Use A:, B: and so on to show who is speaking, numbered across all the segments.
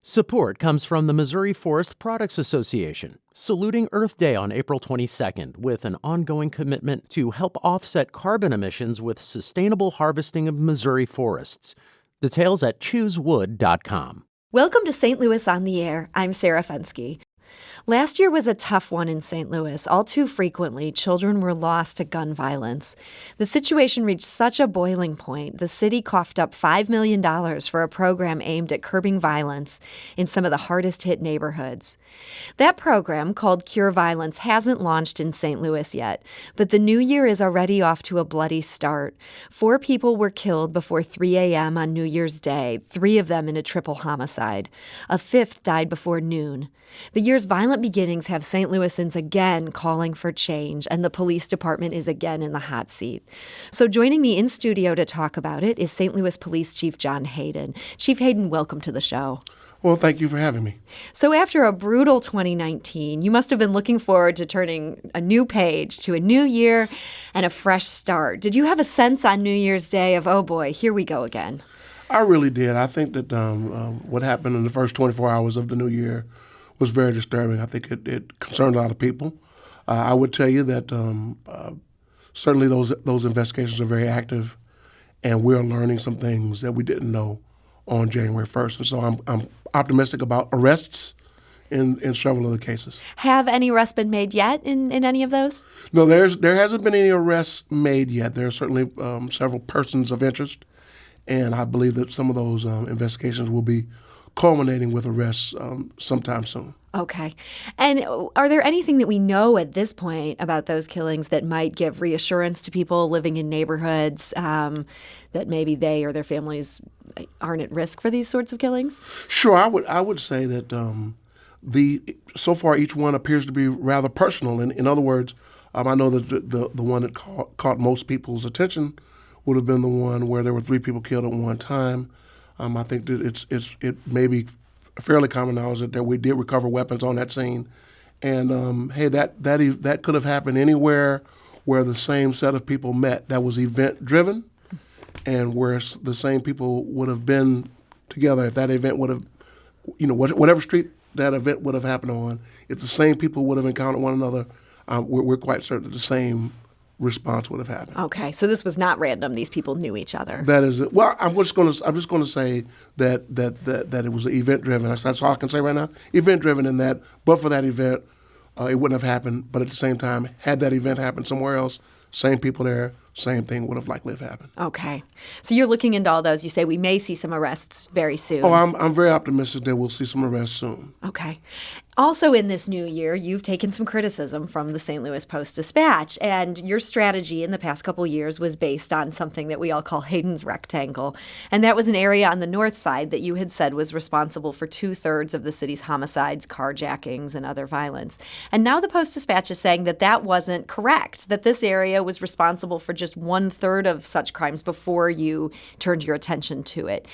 A: Support comes from the Missouri Forest Products Association, saluting Earth Day on April 22nd with an ongoing commitment to help offset carbon emissions with sustainable harvesting of Missouri forests. Details at choosewood.com.
B: Welcome to St. Louis on the Air. I'm Sarah Fenske. Last year was a tough one in St. Louis. All too frequently, children were lost to gun violence. The situation reached such a boiling point, the city coughed up $5 million for a program aimed at curbing violence in some of the hardest-hit neighborhoods. That program, called Cure Violence, hasn't launched in St. Louis yet, but the new year is already off to a bloody start. 4 people were killed before 3 a.m. on New Year's Day, 3 of them in a triple homicide. A 5th died before noon. The year's violent beginnings have St. Louisans again calling for change, and the police department is again in the hot seat. So joining me in studio to talk about it is St. Louis Police Chief John Hayden. Chief Hayden, welcome to the show.
C: Well, thank you for having me.
B: So after a brutal 2019, you must have been looking forward to turning a new page to a new year and a fresh start. Did you have a sense on New Year's Day of, oh boy, here we go again?
C: I really did. I think that what happened in the first 24 hours of the new year was very disturbing. I think it concerned a lot of people. I would tell you that certainly those investigations are very active, and we're learning some things that we didn't know on January 1st. And so I'm optimistic about arrests in several of the cases.
B: Have any arrests been made yet in any of those?
C: No, there hasn't been any arrests made yet. There are certainly several persons of interest, and I believe that some of those investigations will be culminating with arrests sometime soon.
B: Okay. And are there anything that we know at this point about those killings that might give reassurance to people living in neighborhoods that maybe they or their families aren't at risk for these sorts of killings?
C: Sure. I would say that so far each one appears to be rather personal. In other words, I know that the one that caught most people's attention would have been the one where there were 3 people killed at one time. I think that it may be fairly common knowledge that we did recover weapons on that scene, and that could have happened anywhere where the same set of people met. That was event driven, and where the same people would have been together if that event would have, whatever street that event would have happened on. If the same people would have encountered one another, we're quite certain that the same response would have happened.
B: Okay, so this was not random. These people knew each other.
C: That is it. Well, I'm just going to say that it was event driven. That's all I can say right now. Event driven in that, but for that event, it wouldn't have happened. But at the same time, had that event happened somewhere else, same people there, same thing would have likely have happened.
B: Okay, so you're looking into all those. You say we may see some arrests very soon.
C: Oh, I'm very optimistic that we'll see some arrests soon.
B: Okay. Also in this new year, you've taken some criticism from the St. Louis Post-Dispatch, and your strategy in the past couple years was based on something that we all call Hayden's Rectangle, and that was an area on the north side that you had said was responsible for 2/3 of the city's homicides, carjackings, and other violence. And now the Post-Dispatch is saying that that wasn't correct, that this area was responsible for just 1/3 of such crimes before you turned your attention to it.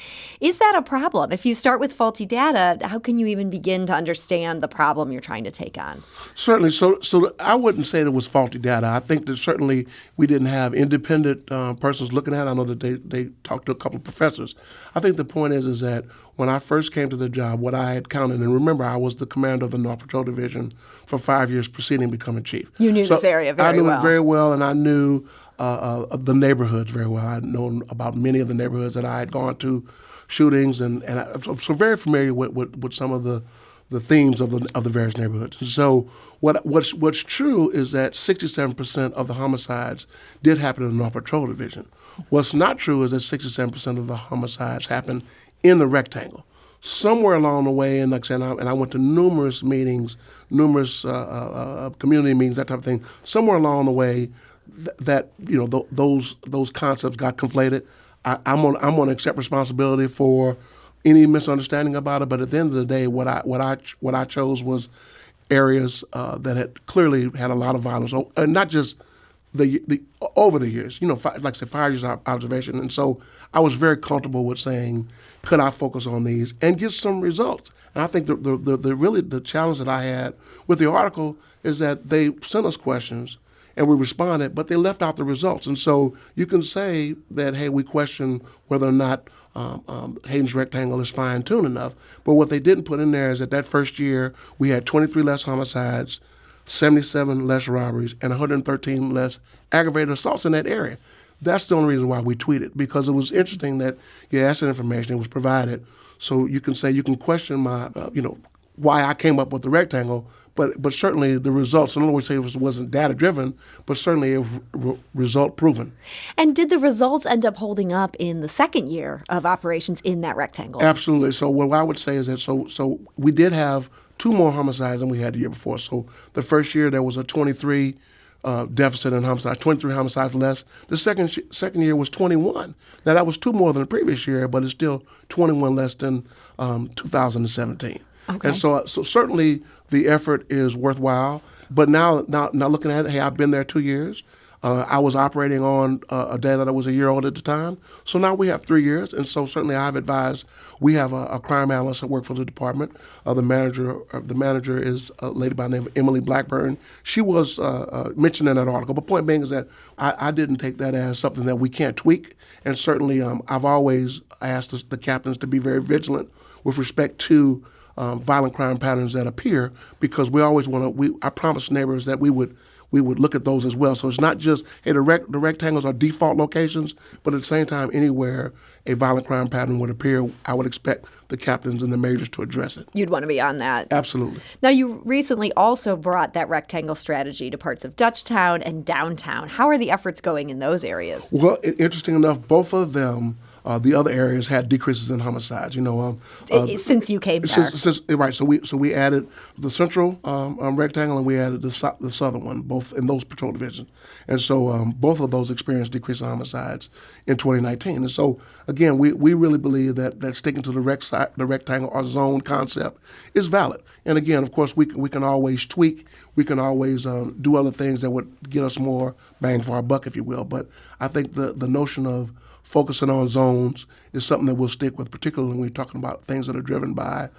B: Is that a problem? If you start with faulty data, how can you even begin to understand the problem you're trying to take on?
C: Certainly. So I wouldn't say that it was faulty data. I think that certainly we didn't have independent persons looking at it. I know that they talked to a couple of professors. I think the point is that when I first came to the job, what I had counted, and remember, I was the commander of the North Patrol Division for 5 years preceding becoming chief.
B: You knew this area very well.
C: I knew it very well, and I knew the neighborhoods very well. I had known about many of the neighborhoods that I had gone to shootings, and I'm so very familiar with some of the themes of the various neighborhoods. And so what's true is that 67% of the homicides did happen in the North Patrol Division. What's not true is that 67% of the homicides happened in the rectangle. Somewhere along the way, and like I said, I went to numerous meetings, numerous community meetings, that type of thing. Somewhere along the way, those concepts got conflated. I'm going to accept responsibility for any misunderstanding about it, but at the end of the day, what I chose was areas that had clearly had a lot of violence, not just the over the years, like I said, 5 years observation, and so I was very comfortable with saying, could I focus on these and get some results? And I think the challenge that I had with the article is that they sent us questions and we responded, but they left out the results. And so you can say that, hey, we question whether or not Hayden's rectangle is fine-tuned enough. But what they didn't put in there is that first year we had 23 less homicides, 77 less robberies, and 113 less aggravated assaults in that area. That's the only reason why we tweeted, because it was interesting that you asked that information, it was provided, so you can question my, why I came up with the rectangle, but certainly the results, in other words, say it wasn't data-driven, but certainly it was result-proven.
B: And did the results end up holding up in the second year of operations in that rectangle?
C: Absolutely. So what I would say is that so we did have 2 more homicides than we had the year before. So the first year there was a 23 deficit in homicides, 23 homicides less. The second year was 21. Now that was 2 more than the previous year, but it's still 21 less than 2017.
B: Okay.
C: And so certainly the effort is worthwhile. But now looking at it, hey, I've been there 2 years. I was operating on a data that was a year old at the time. So now we have 3 years. And so certainly I've advised, we have a crime analyst that works for the department. The manager is a lady by the name of Emily Blackburn. She was mentioned in that article. But point being is that I didn't take that as something that we can't tweak. And certainly I've always asked the captains to be very vigilant with respect to violent crime patterns that appear, because we always I promised neighbors that we would look at those as well. So it's not just, hey, the rectangles are default locations, but at the same time, anywhere a violent crime pattern would appear, I would expect the captains and the majors to address it.
B: You'd want to be on that.
C: Absolutely.
B: Now, you recently also brought that rectangle strategy to parts of Dutchtown and downtown. How are the efforts going in those areas?
C: Well, interesting enough, both of them, the other areas had decreases in homicides.
B: Since you came there,
C: right. So we added the central rectangle and we added the southern one, both in those patrol divisions, and so both of those experienced decrease in homicides in 2019. And so again, we really believe that sticking to the rectangle or zone concept is valid. And again, of course, we can always tweak. We can always do other things that would get us more bang for our buck, if you will. But I think the notion of focusing on zones is something that we'll stick with, particularly when we're talking about things that are driven by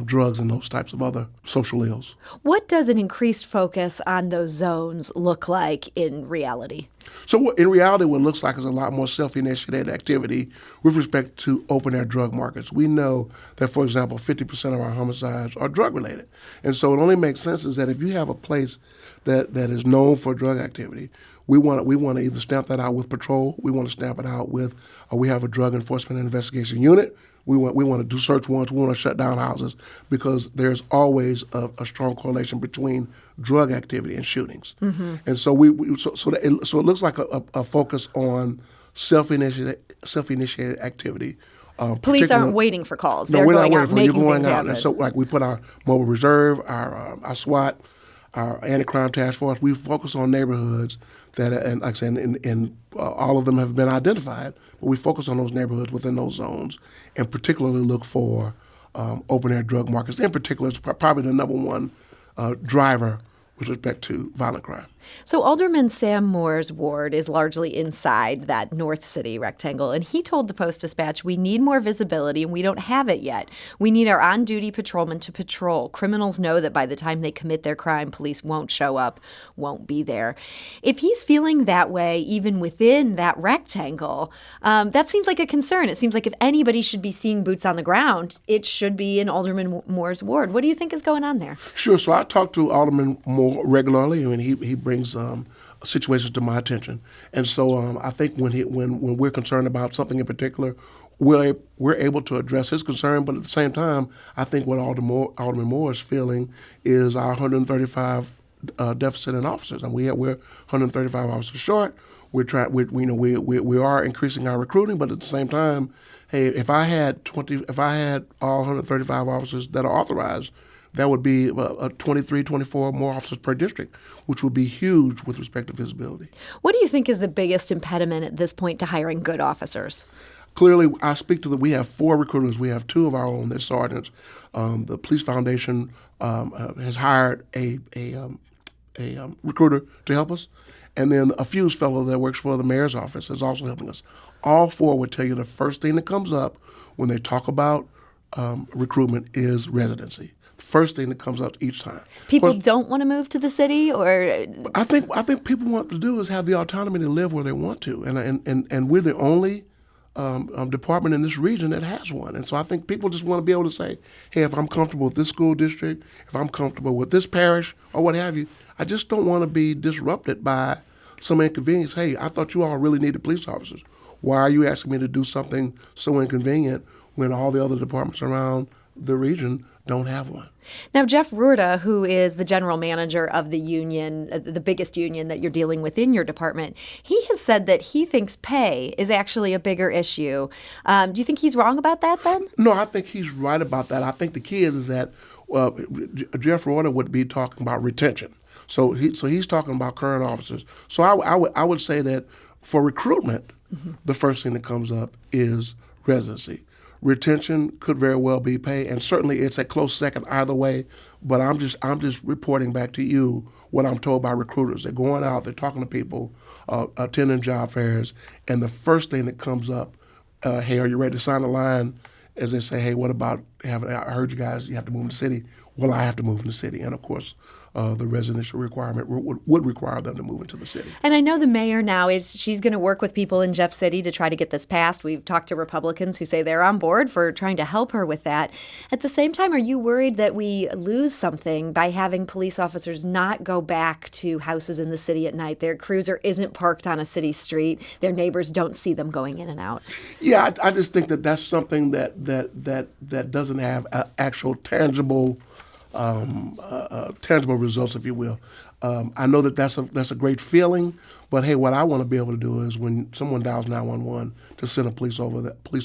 C: drugs and those types of other social ills.
B: What does an increased focus on those zones look like in reality?
C: So in reality, what it looks like is a lot more self-initiated activity with respect to open-air drug markets. We know that, for example, 50% of our homicides are drug-related. And so it only makes sense is that if you have a place that is known for drug activity, we want to either stamp that out with patrol. We want to stamp it out with, we have a drug enforcement and investigation unit. We want to do search warrants. We want to shut down houses, because there's always a strong correlation between drug activity and shootings. Mm-hmm. And so it looks like a focus on self-initiated activity.
B: Police aren't waiting for calls.
C: No,
B: They're
C: we're
B: going
C: not
B: out,
C: waiting for it. You're
B: making
C: going
B: things
C: out,
B: happen.
C: and so we put our mobile reserve, our SWAT, our anti-crime task force. We focus on neighborhoods that, and like I said, and all of them have been identified, but we focus on those neighborhoods within those zones, and particularly look for open-air drug markets. In particular, it's probably the number one driver with respect to violent crime.
B: So Alderman Sam Moore's ward is largely inside that North City rectangle, and he told the Post-Dispatch, we need more visibility, and we don't have it yet. We need our on-duty patrolmen to patrol. Criminals know that by the time they commit their crime, police won't show up, won't be there. If he's feeling that way, even within that rectangle, that seems like a concern. It seems like if anybody should be seeing boots on the ground, it should be in Alderman Moore's ward. What do you think is going on there?
C: Sure. So I talk to Alderman Moore regularly, and he brings situations to my attention, and so I think when we're concerned about something in particular, we're able to address his concern. But at the same time, I think what Alderman Moore is feeling is our 135 deficit in officers, and we're 135 officers short. We are increasing our recruiting, but at the same time, hey, if I had all 135 officers that are authorized, that would be 23, 24 more officers per district, which would be huge with respect to visibility.
B: What do you think is the biggest impediment at this point to hiring good officers?
C: Clearly, I speak to we have 4 recruiters. We have 2 of our own, they're sergeants. The Police Foundation has hired a recruiter to help us. And then a Fuse fellow that works for the mayor's office is also helping us. All 4 would tell you the first thing that comes up when they talk about recruitment is residency. First thing that comes up each time.
B: People don't want to move to the city, or
C: I think people want to do is have the autonomy to live where they want to, and we're the only department in this region that has one. And so I think people just want to be able to say, hey, if I'm comfortable with this school district, if I'm comfortable with this parish or what have you, I just don't want to be disrupted by some inconvenience. Hey, I thought you all really needed police officers. Why are you asking me to do something so inconvenient when all the other departments around the region don't have one?
B: Now, Jeff Rurda, who is the general manager of the union, the biggest union that you're dealing with in your department, he has said that he thinks pay is actually a bigger issue. Do you think he's wrong about that then?
C: No, I think he's right about that. I think the key is that Jeff Rurda would be talking about retention. So he's talking about current officers. So I would say that for recruitment, the first thing that comes up is residency. Retention could very well be pay, and certainly it's a close second either way. But I'm just reporting back to you what I'm told by recruiters. They're going out, they're talking to people, attending job fairs, and the first thing that comes up, hey, are you ready to sign the line? As they say, hey, what about I heard you guys, you have to move in the city. Well, I have to move in the city, and of course, the residential requirement would require them to move into the city.
B: And I know the mayor now she's going to work with people in Jeff City to try to get this passed. We've talked to Republicans who say they're on board for trying to help her with that. At the same time, are you worried that we lose something by having police officers not go back to houses in the city at night? Their cruiser isn't parked on a city street. Their neighbors don't see them going in and out.
C: Yeah, I just think that that's something that doesn't have actual tangible results, if you will. I know that that's a great feeling, but hey, what I want to be able to do is when someone dials 911 to send a police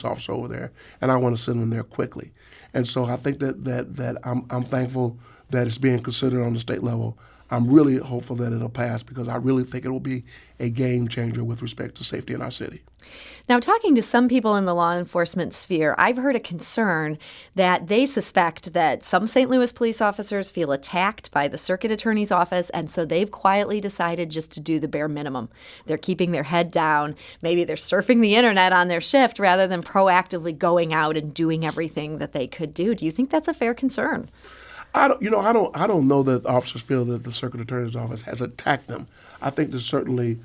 C: officer over there, and I want to send them there quickly. And so I think that I'm thankful that it's being considered on the state level. I'm really hopeful that it'll pass because I really think it will be a game changer with respect to safety in our city.
B: Now, talking to some people in the law enforcement sphere, I've heard a concern that they suspect that some St. Louis police officers feel attacked by the circuit attorney's office, and so they've quietly decided just to do the bare minimum. They're keeping their head down. Maybe they're surfing the internet on their shift rather than proactively going out and doing everything that they could do. Do you think that's a fair concern?
C: I don't know that officers feel that the circuit attorney's office has attacked them. I think that certainly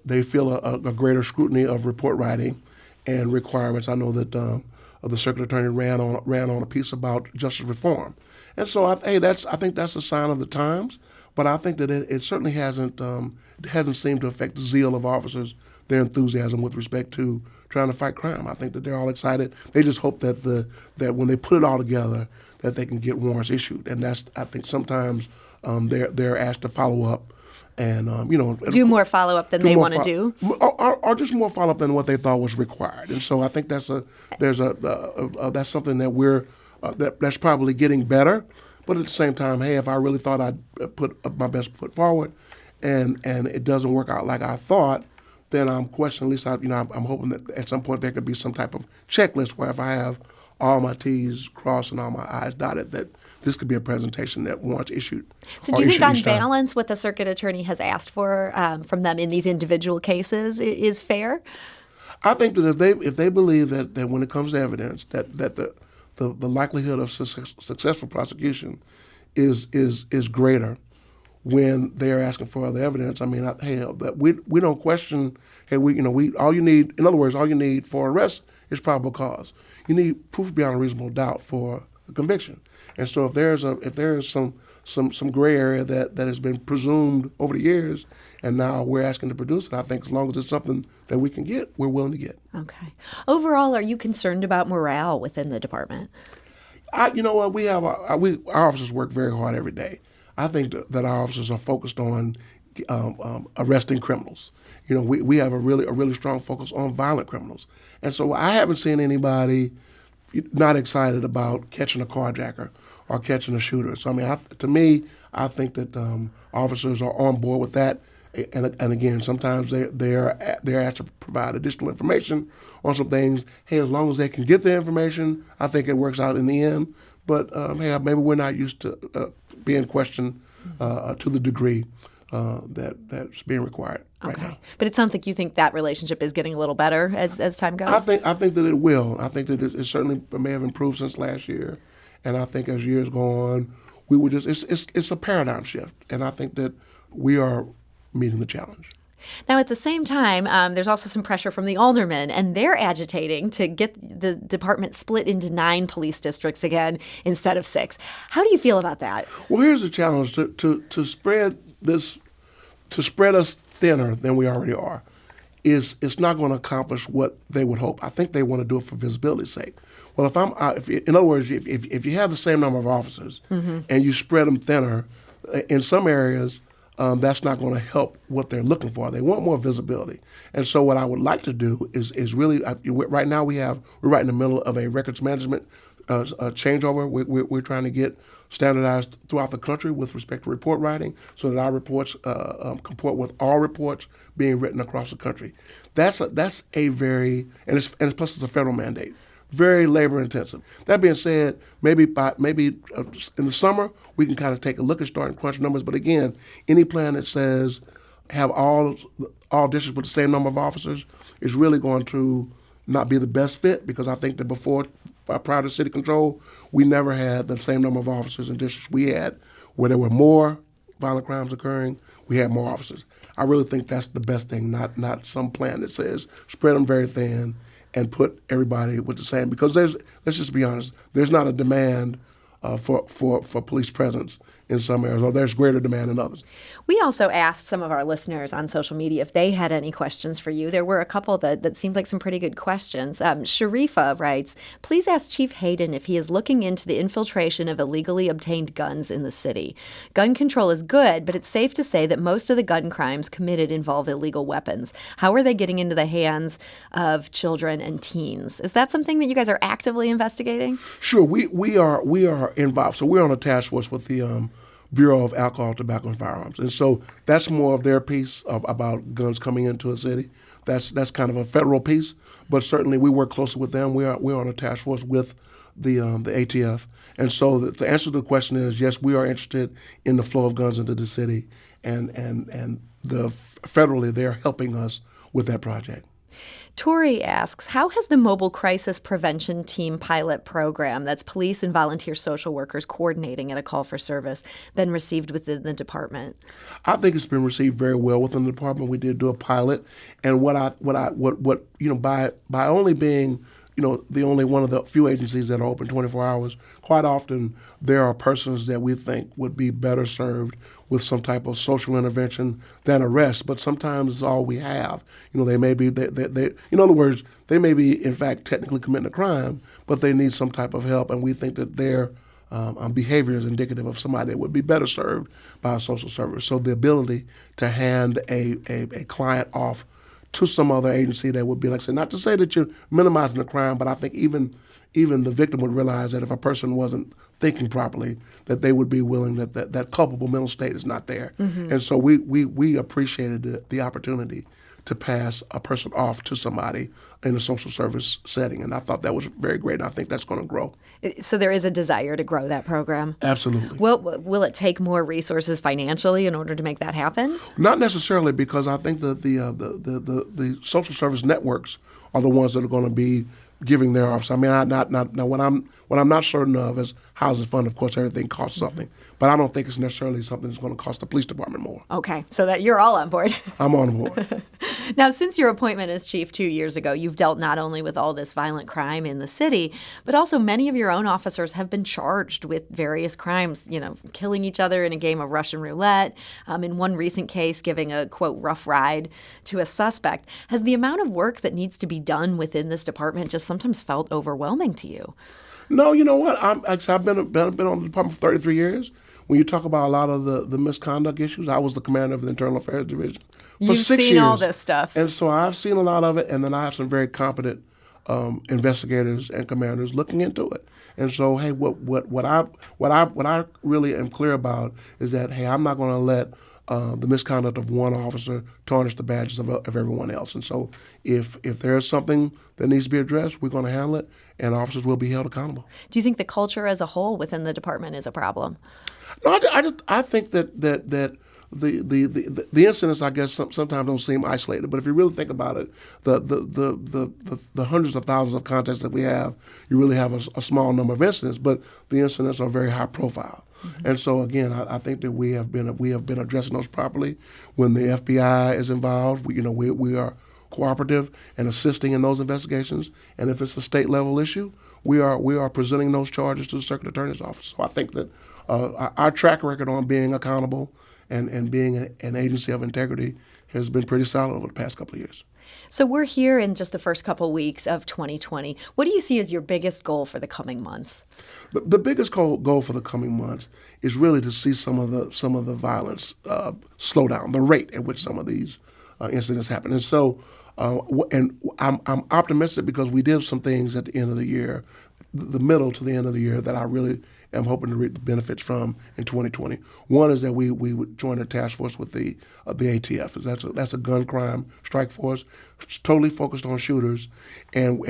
C: they feel a greater scrutiny of report writing and requirements. I know that the circuit attorney ran on a piece about justice reform, and so I think that's a sign of the times. But I think that it certainly hasn't seemed to affect the zeal of officers, their enthusiasm with respect to trying to fight crime. I think that they're all excited. They just hope that when they put it all together, that they can get warrants issued, and I think sometimes they're asked to follow up and
B: do more follow up than they want to do,
C: or just more follow up than what they thought was required. And so I think that's something that that's probably getting better. But at the same time, hey, if I really thought I'd put my best foot forward, and it doesn't work out like I thought, then I'm questioning. At least I'm hoping that at some point there could be some type of checklist where if I have all my T's crossed and all my I's dotted, that this could be a presentation that warrants issued.
B: So do you think on balance what the circuit attorney has asked for from them in these individual cases is fair?
C: I think that if they believe that when it comes to evidence, that the likelihood of successful prosecution is greater when they're asking for other evidence. I mean, that we don't question. Hey, all you need. In other words, all you need for arrest is probable cause. You need proof beyond a reasonable doubt for a conviction. And so if there is some gray area that has been presumed over the years, and now we're asking to produce it, I think as long as it's something that we can get, we're willing to get.
B: Okay. Overall, are you concerned about morale within the department?
C: You know what? Our officers work very hard every day. I think that our officers are focused on arresting criminals. We have a really strong focus on violent criminals. And so I haven't seen anybody not excited about catching a carjacker or catching a shooter. So I think that officers are on board with that. And again, sometimes they're asked to provide additional information on some things. Hey, as long as they can get the information, I think it works out in the end. But hey, maybe we're not used to being questioned to the degree that's being required right now.
B: But it sounds like you think that relationship is getting a little better as time goes.
C: I think that it will. I think that it certainly may have improved since last year, and I think as years go on, it's a paradigm shift, and I think that we are meeting the challenge.
B: Now, at the same time, there's also some pressure from the aldermen, and they're agitating to get the department split into 9 police districts again instead of 6. How do you feel about that?
C: Well, here's the challenge: to spread this, to spread us thinner than we already are, it's not going to accomplish what they would hope. I think they want to do it for visibility's sake. Well, in other words, if you have the same number of officers and you spread them thinner, in some areas, that's not going to help what they're looking for. They want more visibility. And so what I would like to do is really, right now we're right in the middle of a records management changeover. We're trying to get standardized throughout the country with respect to report writing so that our reports comport with all reports being written across the country. That's a very, and plus it's a federal mandate. Very labor intensive. That being said, maybe in the summer we can kind of take a look and start and crunch numbers. But again, any plan that says have all districts with the same number of officers is really going to not be the best fit, because I think that prior to city control, we never had the same number of officers in districts we had where there were more violent crimes occurring. We had more officers. I really think that's the best thing, not some plan that says spread them very thin and put everybody with the same, because let's just be honest, there's not a demand for police presence in some areas, or there's greater demand in others.
B: We also asked some of our listeners on social media if they had any questions for you. There were a couple that seemed like some pretty good questions. Sharifa writes, please ask Chief Hayden if he is looking into the infiltration of illegally obtained guns in the city. Gun control is good, but it's safe to say that most of the gun crimes committed involve illegal weapons. How are they getting into the hands of children and teens? Is that something that you guys are actively investigating?
C: Sure, we are involved. So we're on a task force with the Bureau of Alcohol, Tobacco, and Firearms, and so that's more of their piece about guns coming into a city. That's kind of a federal piece, but certainly we work closely with them. We're on a task force with the ATF, and so to answer the question is yes, we are interested in the flow of guns into the city, and federally they're helping us with that project.
B: Tori asks, how has the Mobile Crisis Prevention Team pilot program, that's police and volunteer social workers coordinating at a call for service, been received within the department?
C: I think it's been received very well within the department. We did do a pilot, and by only being the only one of the few agencies that are open 24 hours, quite often there are persons that we think would be better served with some type of social intervention than arrest, but sometimes it's all we have. They may be, in other words, they may be in fact technically committing a crime, but they need some type of help, and we think that their behavior is indicative of somebody that would be better served by a social service. So the ability to hand a client off to some other agency that would be, like I said, not to say that you're minimizing the crime, but I think even the victim would realize that if a person wasn't thinking properly, that they would be willing, that culpable mental state is not there. Mm-hmm. And so we appreciated the opportunity to pass a person off to somebody in a social service setting. And I thought that was very great, and I think that's going to grow.
B: So there is a desire to grow that program?
C: Absolutely.
B: Will it take more resources financially in order to make that happen?
C: Not necessarily, because I think that the social service networks are the ones that are going to be giving their office. I mean, what I'm not certain of is housing fund. Of course, everything costs something, but I don't think it's necessarily something that's going to cost the police department more.
B: Okay, so that you're all on board.
C: I'm on board.
B: Now, since your appointment as chief 2 years ago, you've dealt not only with all this violent crime in the city, but also many of your own officers have been charged with various crimes, killing each other in a game of Russian roulette, in one recent case, giving a, quote, rough ride to a suspect. Has the amount of work that needs to be done within this department just sometimes felt overwhelming to you?
C: No, you know what? I've been on the department for 33 years. When you talk about a lot of the misconduct issues, I was the commander of the Internal Affairs Division for 6 years. You've seen
B: all this stuff.
C: And so I've seen a lot of it, and then I have some very competent investigators and commanders looking into it. And so, hey, what I really am clear about is that, hey, I'm not going to let the misconduct of one officer tarnish the badges of everyone else. And so if there's something that needs to be addressed, we're going to handle it, and officers will be held accountable.
B: Do you think the culture as a whole within the department is a problem?
C: No, I think that the incidents, I guess, sometimes don't seem isolated. But if you really think about it, the hundreds of thousands of contacts that we have, you really have a small number of incidents, but the incidents are very high profile. Mm-hmm. And so again, I think that we have been addressing those properly. When the FBI is involved, we are cooperative and assisting in those investigations. And if it's a state level issue, we are presenting those charges to the Circuit Attorney's Office. So I think that our track record on being accountable and being an agency of integrity has been pretty solid over the past couple of years.
B: So we're here in just the first couple weeks of 2020. What do you see as your biggest goal for the coming months?
C: The biggest goal for the coming months is really to see some of the violence slow down, the rate at which some of these incidents happen. And so, and I'm optimistic because we did some things at the end of the year, the middle to the end of the year, that I really am hoping to reap the benefits from in 2020. One is that we would join a task force with the ATF. That's a gun crime strike force, totally focused on shooters, and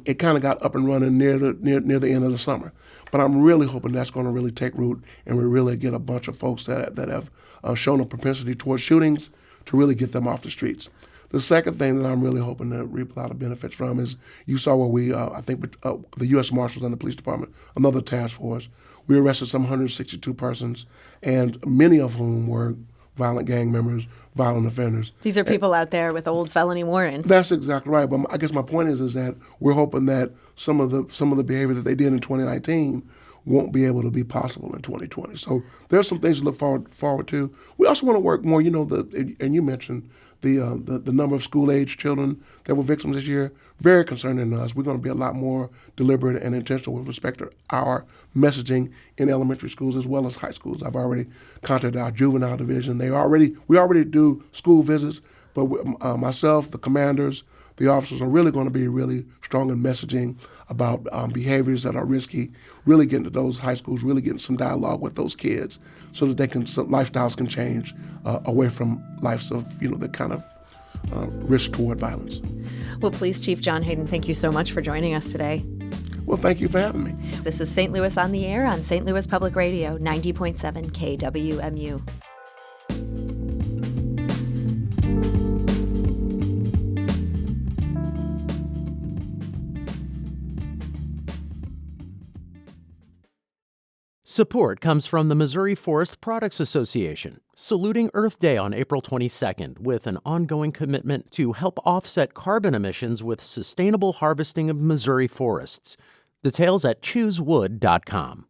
C: it kind of got up and running near the end of the summer. But I'm really hoping that's going to really take root, and we really get a bunch of folks that have shown a propensity towards shootings to really get them off the streets. The second thing that I'm really hoping to reap a lot of benefits from is, you saw where we, I think the U.S. Marshals and the Police Department, another task force, we arrested some 162 persons, and many of whom were violent gang members, violent offenders.
B: These are people out there with old felony warrants.
C: That's exactly right. But I guess my point is that we're hoping that some of the behavior that they did in 2019 won't be able to be possible in 2020. So there's some things to look forward to. We also want to work more, and you mentioned the number of school-age children that were victims this year. Very concerning to us. We're going to be a lot more deliberate and intentional with respect to our messaging in elementary schools as well as high schools. I've already contacted our juvenile division. We already do school visits, but myself, the commanders, the officers are really going to be really strong in messaging about behaviors that are risky, really getting to those high schools, really getting some dialogue with those kids so that lifestyles can change away from lives of, the kind of risk toward violence.
B: Well, Police Chief John Hayden, thank you so much for joining us today.
C: Well, thank you for having me.
B: This is St. Louis on the Air on St. Louis Public Radio, 90.7 KWMU.
A: Support comes from the Missouri Forest Products Association, saluting Earth Day on April 22nd with an ongoing commitment to help offset carbon emissions with sustainable harvesting of Missouri forests. Details at choosewood.com.